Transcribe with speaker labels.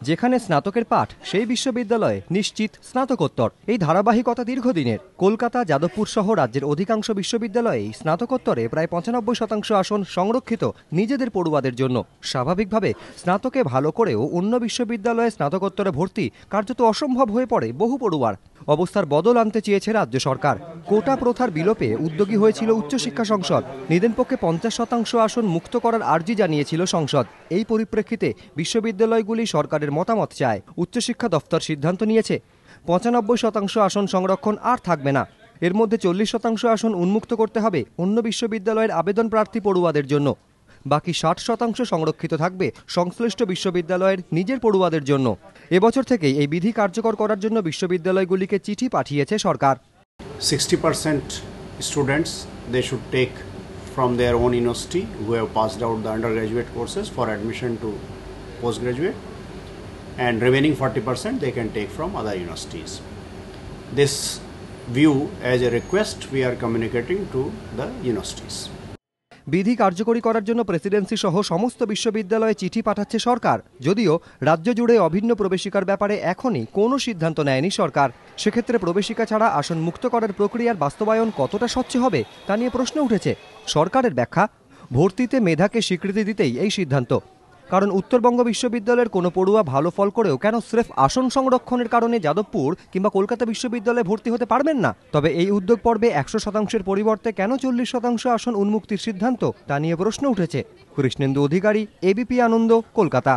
Speaker 1: যেখানে স্নাতকের পাঠ সেই বিশ্ববিদ্যালয়ে নিশ্চিত স্নাতকোত্তর। এই ধারাবাহিকতা দীর্ঘদিনের। কলকাতা, যাদবপুর সহ রাজ্যের অধিকাংশ বিশ্ববিদ্যালয়েই স্নাতকোত্তরে প্রায় 95% আসন সংরক্ষিত নিজেদের পড়ুয়াদের জন্য। স্বাভাবিকভাবে স্নাতকে ভালো করেও অন্য বিশ্ববিদ্যালয়ে স্নাতকোত্তরে ভর্তি কার্যত অসম্ভব হয়ে পড়ে বহু পড়ুয়ার। অবস্থার বদল আনতে চেয়েছে রাজ্য সরকার। কোটা প্রথার বিলোপে উদ্যোগী হয়েছিল উচ্চশিক্ষা সংসদ। নিদেনপক্ষে 50% আসন মুক্ত করার আর্জি জানিয়েছিল সংসদ। এই পরিপ্রেক্ষিতে বিশ্ববিদ্যালয়গুলি সরকারের মতামত চায়। উচ্চশিক্ষা দফতর সিদ্ধান্ত নিয়েছে 95% আসন সংরক্ষণ আর থাকবে না। এর মধ্যে 40% আসন উন্মুক্ত করতে হবে অন্য বিশ্ববিদ্যালয়ের আবেদন প্রার্থী পড়ুয়াদের জন্য। বাকি 60% সংরক্ষিত থাকবে সংশ্লিষ্ট বিশ্ববিদ্যালয়ের নিজের পড়ুয়াদের জন্য। এবছর থেকেই এই বিধি কার্যকর করার জন্য বিশ্ববিদ্যালয়গুলিকে চিঠি পাঠিয়েছে সরকার।
Speaker 2: 60% students they should take from their own university who have passed out the undergraduate courses for admission to postgraduate, and remaining 40% they can take from other universities. This view as a request we are communicating to the universities.
Speaker 1: বিধি কার্যকরী করার জন্য Presidency সহ সমস্ত বিশ্ববিদ্যালয়ে চিঠি পাঠাচ্ছে সরকার। যদিও রাজ্য জুড়ে অভিন্ন প্রবেশিকার ব্যাপারে এখনই কোনো সিদ্ধান্ত নেয়নি সরকার। সেক্ষেত্রে প্রবেশিকা ছাড়া আসন মুক্ত করার প্রক্রিয়ার বাস্তবায়ন কতটা স্বচ্ছ হবে তা নিয়ে প্রশ্ন উঠেছে। সরকারের ব্যাখ্যা, ভর্তিতে মেধাকে স্বীকৃতি দিতেই এই সিদ্ধান্ত। কারণ উত্তরবঙ্গ বিশ্ববিদ্যালয়ের কোনো পড়ুয়া ভালো ফল করেও কেন স্রেফ আসন সংরক্ষণের কারণে যাদবপুর কিংবা কলকাতা বিশ্ববিদ্যালয়ে ভর্তি হতে পারবেন না? তবে এই উদ্যোগ পর্বে 100%-এর পরিবর্তে কেন 40% আসন উন্মুক্তির সিদ্ধান্ত তা নিয়ে প্রশ্ন উঠেছে। কৃষ্ণেন্দু অধিকারী, এবিপি আনন্দ, কলকাতা।